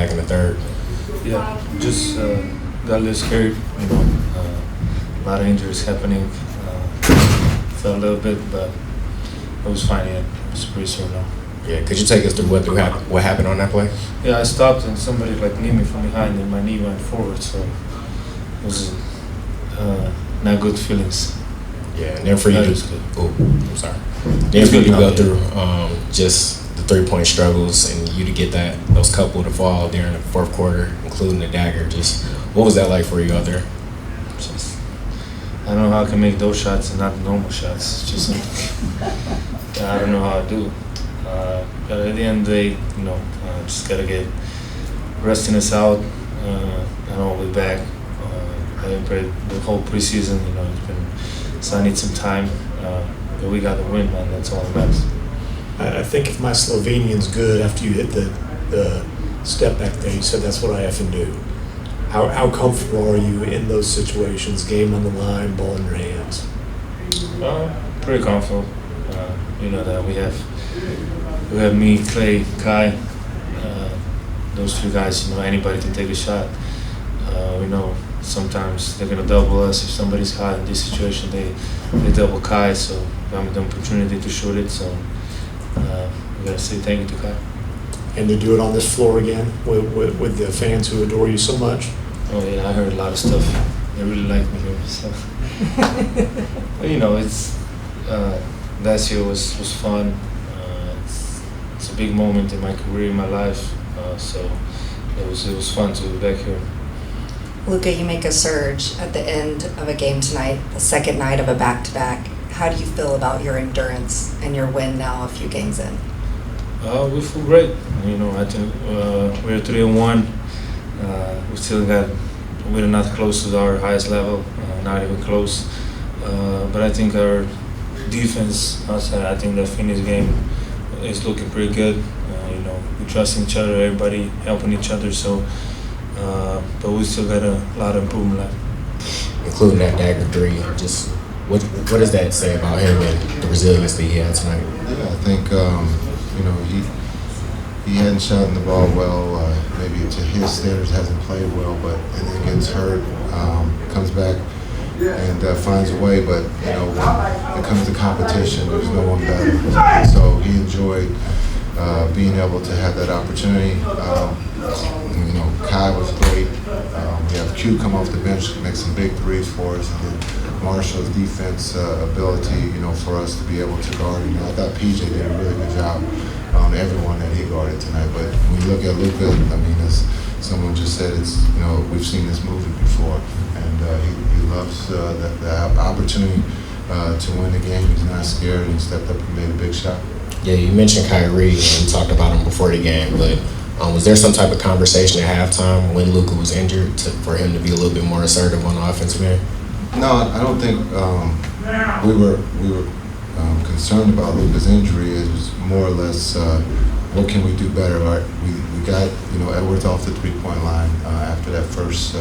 back in the third? Yeah, just got a little scared. A lot of injuries happening. Felt a little bit, but it was fine. Yeah, it was pretty sore now. Yeah, could you take us through what happened on that play? Yeah, I stopped and somebody kneed me from behind and my knee went forward, so it was not good feelings. Yeah, and then for you I'm sorry. Then for you to go through just the 3-point struggles and you to get those couple to fall during the fourth quarter, including the dagger. Just what was that like for you out there? I don't know how I can make those shots and not the normal shots. It's just I don't know how I do. But at the end of the day, just gotta get resting us out. I know we'll be back. I haven't played the whole preseason. It's been so I need some time. But we got the win, man. That's all that matters. I think if my Slovenian's good after you hit the step back there, you said that's what I effing do. How comfortable are you in those situations? Game on the line, ball in your hands. Pretty comfortable. That we have me, Clay, Kai. Those 3 guys. Anybody can take a shot. We know sometimes they're gonna double us if somebody's hot. In this situation, they double Kai, so we have the opportunity to shoot it. So we gotta say thank you to Kai. And to do it on this floor again with the fans who adore you so much. Oh yeah, I heard a lot of stuff. They really like me here. So, but it's last year was fun. It's a big moment in my career, in my life. So it was fun to be back here. Luka, you make a surge at the end of a game tonight, the second night of a back-to-back. How do you feel about your endurance and your win now a few games in? We feel great. I think we're 3-1. We still we're not close to our highest level, not even close. But I think our defense outside, I think the Phoenix game is looking pretty good. We trust each other, everybody helping each other. So, but we still got a lot of improvement left. Including that dagger 3, just what does that say about him and the resilience that he had tonight? Yeah, I think he hadn't shot the ball well. Maybe to his standards hasn't played well, but and then gets hurt, comes back and finds a way. But when it comes to competition, there's no one better. So he enjoyed being able to have that opportunity. Kai was great. We have Q come off the bench, make some big threes for us, and then Marshall's defense ability, for us to be able to guard. I thought PJ did a really good job on everyone that he guarded tonight. But when you look at Luka, as someone just said, it's we've seen this movie before, and he loves the opportunity to win the game. He's not scared, and he stepped up and made a big shot. Yeah, you mentioned Kyrie, and we talked about him before the game, but was there some type of conversation at halftime when Luka was injured for him to be a little bit more assertive on the offensive end? No, I don't think we were concerned about Luka's injury. It was more or less what can we do better. We got Edwards off the 3-point line after that first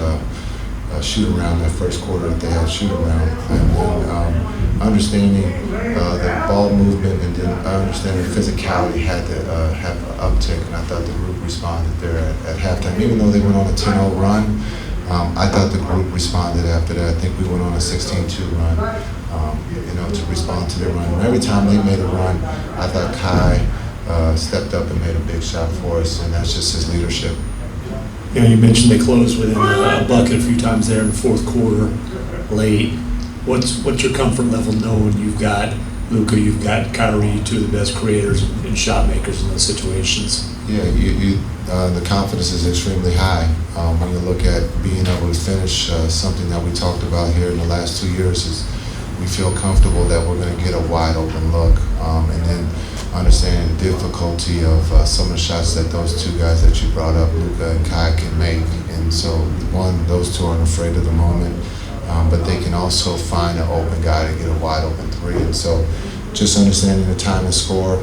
shoot around, that first quarter that they had shoot around, and then understanding the ball movement, and then understanding physicality had to have an uptick, and I thought the group responded there at halftime. Even though they went on a 10-0 run, I thought the group responded after that. I think we went on a 16-2 run, to respond to their run. And every time they made a run, I thought Kai stepped up and made a big shot for us, and that's just his leadership. You mentioned they closed within a bucket a few times there in the fourth quarter, late. What's your comfort level knowing you've got Luka, you've got Kyrie, 2 of the best creators and shot makers in those situations? Yeah, the confidence is extremely high. When you look at being able to finish, something that we talked about here in the last 2 years is we feel comfortable that we're going to get a wide open look, and then understanding the difficulty of some of the shots that those 2 guys that you brought up, Luka and Kai, can make. And so, those 2 aren't afraid of the moment, but they can also find an open guy to get a wide open 3. And so, just understanding the time and score,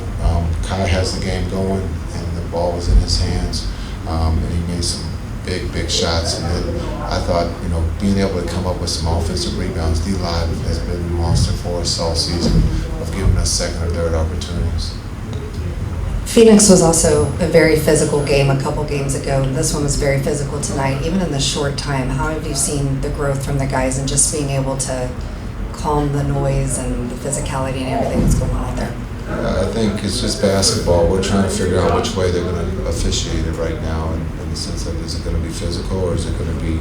Kai has the game going, and the ball was in his hands, and he made some big shots. And then I thought, being able to come up with some offensive rebounds, D-Live has been a monster for us all season of giving us second or third opportunities. Phoenix was also a very physical game a couple games ago, and this one was very physical tonight. Even in the short time, how have you seen the growth from the guys and just being able to calm the noise and the physicality and everything that's going on out there? I think it's just basketball. We're trying to figure out which way they're going to officiate it right now, in the sense of, is it going to be physical or is it going to be,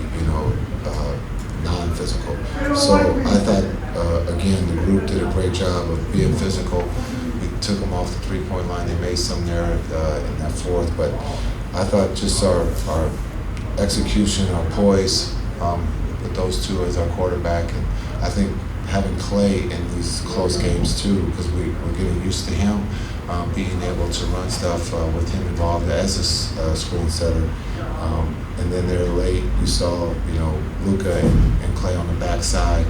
non-physical? So I thought, again, the group did a great job of being physical. We took them off the three-point line. They made some there in that fourth, but I thought just our execution, our poise, with those two as our quarterback, and I think having Clay in these close games too, because we're getting used to him being able to run stuff with him involved as a screen setter. And then there late, you saw Luka and Clay on the backside.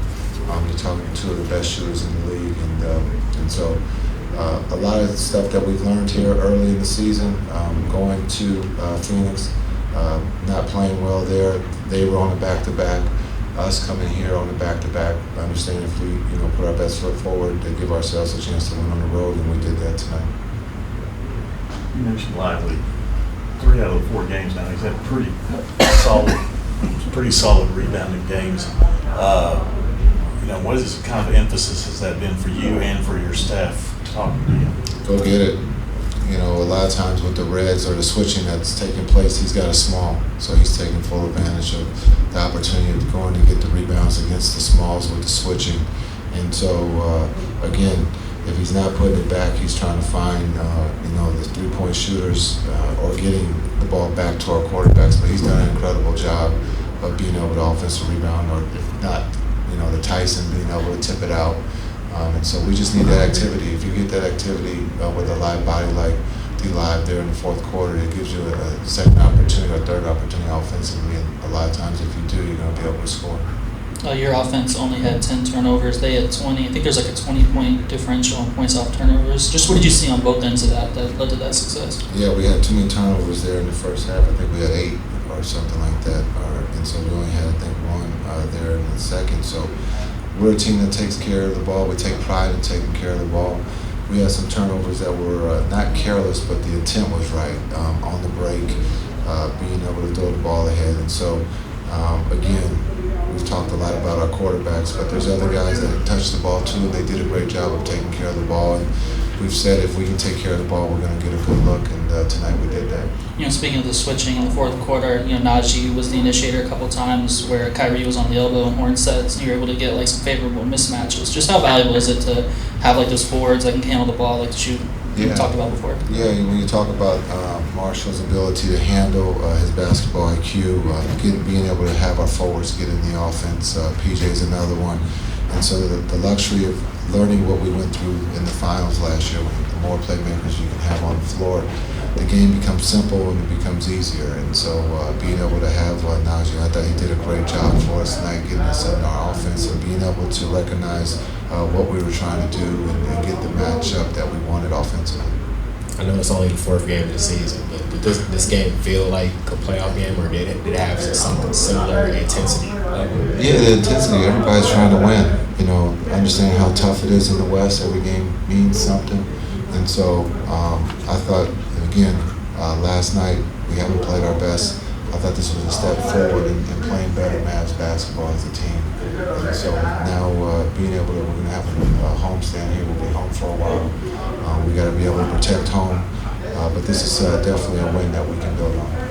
You're talking to two of the best shooters in the league, and so a lot of stuff that we've learned here early in the season, going to Phoenix, not playing well there. They were on a back-to-back. Us coming here on the back-to-back, I understand if we, put our best foot forward to give ourselves a chance to win on the road, and we did that tonight. You mentioned Lively. 3 out of the 4 games now, he's had pretty solid rebounding games. What is kind of emphasis has that been for you and for your staff talking to you? Go get it. A lot of times with the Reds or the switching that's taking place, he's got a small, so he's taking full advantage of the opportunity of going to get the rebounds against the smalls with the switching. And so, again, if he's not putting it back, he's trying to find, the three-point shooters or getting the ball back to our quarterbacks. But he's done an incredible job of being able to offensive rebound, or if not, the Tyson being able to tip it out. And so we just need that activity. If you get that activity with a live body like D-Live there in the fourth quarter, it gives you a second opportunity or third opportunity offensively. And a lot of times if you do, you're going to be able to score. Your offense only had 10 turnovers. They had 20. I think there's like a 20-point differential on points off turnovers. Just what did you see on both ends of that led to that success? Yeah, we had too many turnovers there in the first half. I think we had 8 or something like that. And so we only had, I think, 1 there in the second. So we're a team that takes care of the ball. We take pride in taking care of the ball. We had some turnovers that were not careless, but the intent was right on the break, being able to throw the ball ahead. And so, again, we've talked a lot about our quarterbacks, but there's other guys that touch the ball too, and they did a great job of taking care of the ball. And we've said if we can take care of the ball, we're going to get a good look, and tonight we did that. Speaking of the switching in the fourth quarter, Najee was the initiator a couple times where Kyrie was on the elbow and horn sets, and you were able to get like some favorable mismatches. Just how valuable is it to have like those forwards that can handle the ball, like the shoot we talked about before? Yeah, when you talk about Marshall's ability to handle his basketball IQ, being able to have our forwards get in the offense, PJ's another one. And so the luxury of learning what we went through in the finals last year, the more playmakers you can have on the floor, the game becomes simple and it becomes easier. And so being able to have Najee, I thought he did a great job for us tonight, getting us in our offense and being able to recognize what we were trying to do and get the matchup that we wanted offensively. I know it's only the 4th game of the season, but did this game feel like a playoff game, or did it have some similar intensity? Yeah, the intensity. Everybody's trying to win. Understand how tough it is in the West. Every game means something. And so I thought, again, last night we haven't played our best. I thought this was a step forward in playing better Mavs basketball as a team. And so now being able to, we're going to have a homestand here. We'll be home for a while. We got to be able to protect home. But this is definitely a win that we can build on.